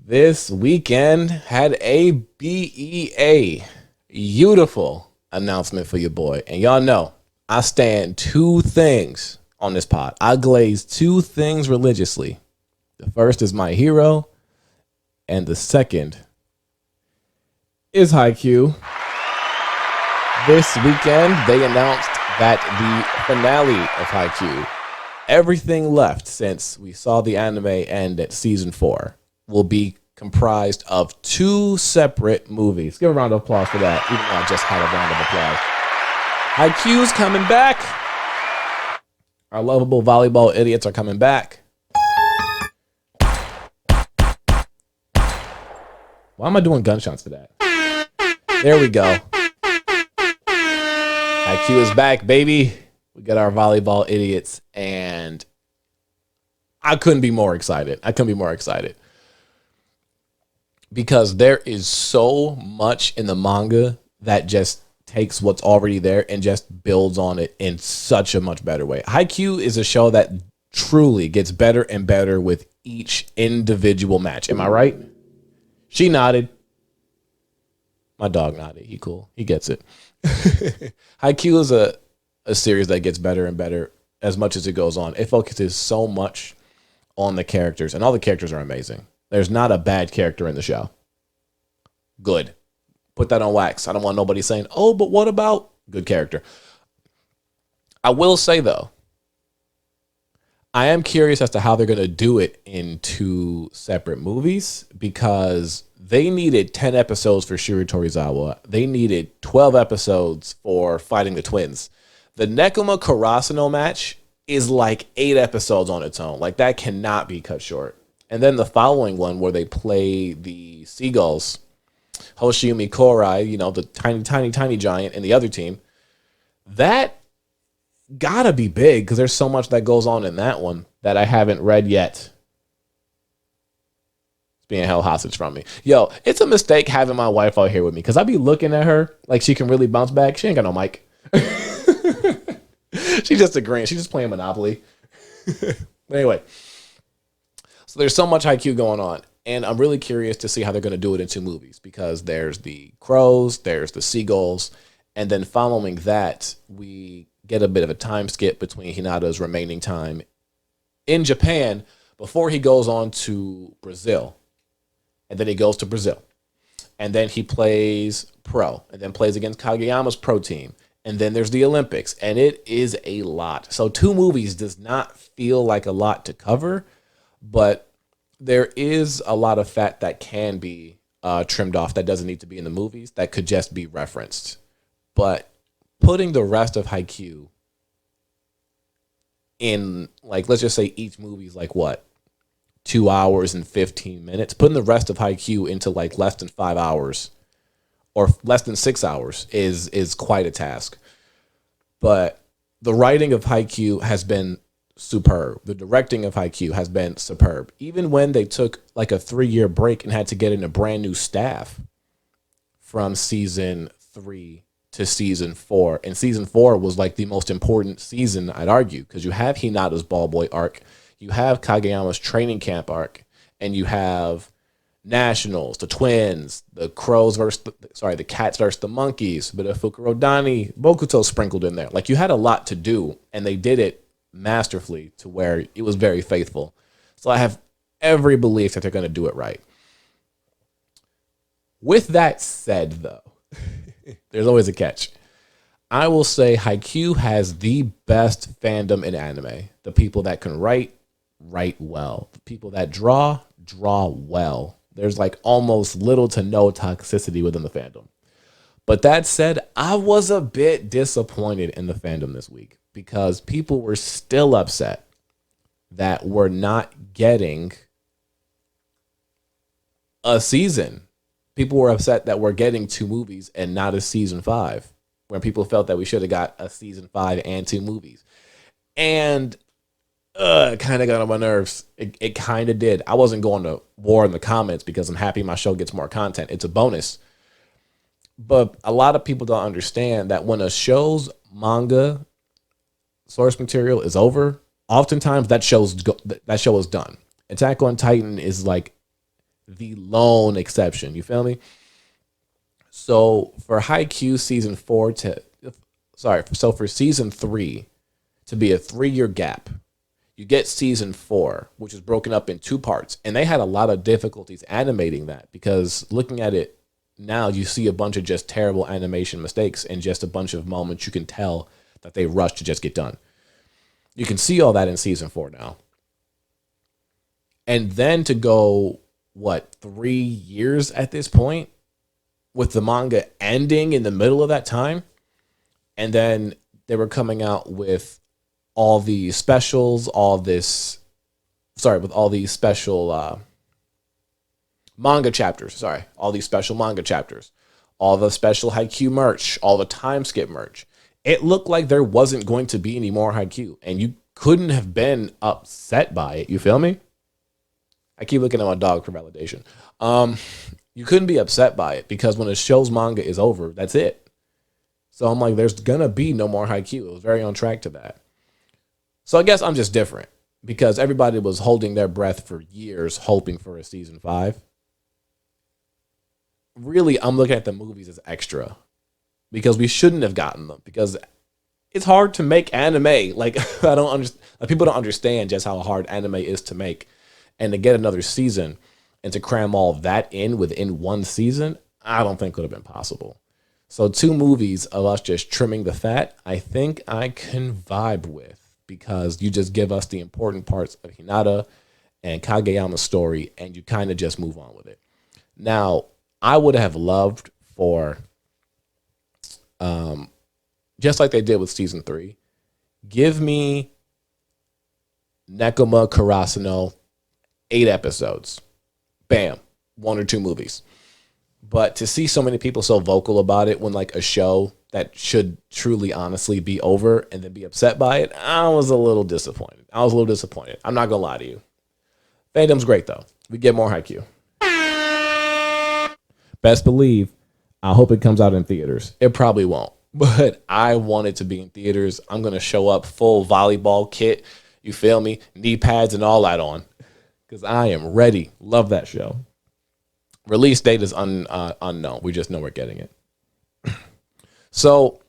This weekend had a beautiful announcement for your boy. And y'all know I stand two things on this pod. I glaze two things religiously. The first is my hero, and the second is Haikyu. This weekend, they announced that the finale of Haikyu, everything left since we saw the anime end at season 4, will be comprised of two separate movies. Give a round of applause for that, even though I just had a round of applause. Haikyuu's coming back. Our lovable volleyball idiots are coming back. Why am I doing gunshots to that? There we go. Haikyu is back, baby. We got our volleyball idiots, and I couldn't be more excited. Because there is so much in the manga that just takes what's already there and just builds on it in such a much better way. Haikyu is a show that truly gets better and better with each individual match. Am I right? She nodded. My dog nodded. He cool. He gets it. Haikyu is a series that gets better and better as much as it goes on. It focuses so much on the characters, and all the characters are amazing. There's not a bad character in the show. Good. Put that on wax. I don't want nobody saying, oh, but what about good character? I will say, though, I am curious as to how they're going to do it in two separate movies, because they needed 10 episodes for Shuri Torizawa. They needed 12 episodes for fighting the twins. The Nekoma Karasuno match is like 8 episodes on its own. Like, that cannot be cut short. And then the following one where they play the Seagulls, Hoshiumi Korai, the tiny giant in the other team, that gotta be big because there's so much that goes on in that one that I haven't read yet. It's being held hostage from me. Yo, it's a mistake having my wife out here with me because I be looking at her like she can really bounce back. She ain't got no mic. She's just agreeing. She's just playing Monopoly. Anyway. So there's so much Haikyu going on, and I'm really curious to see how they're going to do it in two movies, because there's the crows, there's the seagulls, and then following that, we get a bit of a time skip between Hinata's remaining time in Japan before he goes on to Brazil. And then he goes to Brazil. And then he plays pro, and then plays against Kageyama's pro team. And then there's the Olympics, and it is a lot. So 2 movies does not feel like a lot to cover, but there is a lot of fat that can be trimmed off that doesn't need to be in the movies, that could just be referenced. But putting the rest of Haikyu in, like, let's just say each movie is like, what, 2 hours and 15 minutes? Putting the rest of Haikyu into like less than 5 hours or less than 6 hours is quite a task. But the writing of Haikyu has been superb. The directing of Haikyu has been superb. Even when they took like a 3-year break and had to get in a brand new staff from season 3 to season 4. And season 4 was like the most important season, I'd argue, because you have Hinata's ball boy arc, you have Kageyama's training camp arc, and you have Nationals, the twins, the cats versus the monkeys, but a Fukurodani, Bokuto sprinkled in there. Like, you had a lot to do, and they did it masterfully to where it was very faithful. So I have every belief that they're going to do it right. With that said, though, there's always a catch. I will say Haikyu has the best fandom in anime. The people that can write well. The people that draw well. There's like almost little to no toxicity within the fandom. But that said, I was a bit disappointed in the fandom this week, because people were still upset that we're not getting a season. People were upset that we're getting 2 movies and not a season 5, where people felt that we should have got a season 5 and 2 movies. And it kind of got on my nerves. It kind of did. I wasn't going to war in the comments because I'm happy my show gets more content. It's a bonus. But a lot of people don't understand that when a show's manga source material is over, oftentimes that show is done. Attack on Titan is like the lone exception. You feel me? So for Haikyu season four to, sorry, so for season three to be a 3 year gap, you get season four, which is broken up in two parts. And they had a lot of difficulties animating that because looking at it now, you see a bunch of just terrible animation mistakes and just a bunch of moments you can tell that they rushed to just get done. You can see all that in season four now. And then to go, 3 years at this point, with the manga ending in the middle of that time, and then they were coming out with all the specials, with all these special manga chapters, all these special manga chapters, all the special Haikyu merch, all the time skip merch. It looked like there wasn't going to be any more Haikyu, and you couldn't have been upset by it. You feel me? I keep looking at my dog for validation. You couldn't be upset by it because when a show's manga is over, that's it. So I'm like, there's gonna be no more Haikyu. It was very on track to that. So I guess I'm just different because everybody was holding their breath for years, hoping for a season 5. Really, I'm looking at the movies as extra because we shouldn't have gotten them because it's hard to make anime. Like I don't understand. People don't understand just how hard anime is to make, and to get another season and to cram all that in within one season, I don't think would have been possible. So 2 movies of us just trimming the fat, I think I can vibe with because you just give us the important parts of Hinata and Kageyama's story, and you kind of just move on with it. Now, I would have loved for, just like they did with season 3, give me Nekoma Karasuno 8 episodes. Bam, 1 or 2 movies. But to see so many people so vocal about it when like a show that should truly honestly be over and then be upset by it, I was a little disappointed. I'm not gonna lie to you. Fandom's great though. We get more Haikyu. Best believe, I hope it comes out in theaters. It probably won't, but I want it to be in theaters. I'm gonna show up full volleyball kit. You feel me? Knee pads and all that on. Because I am ready. Love that show. Release date is unknown. We just know we're getting it. So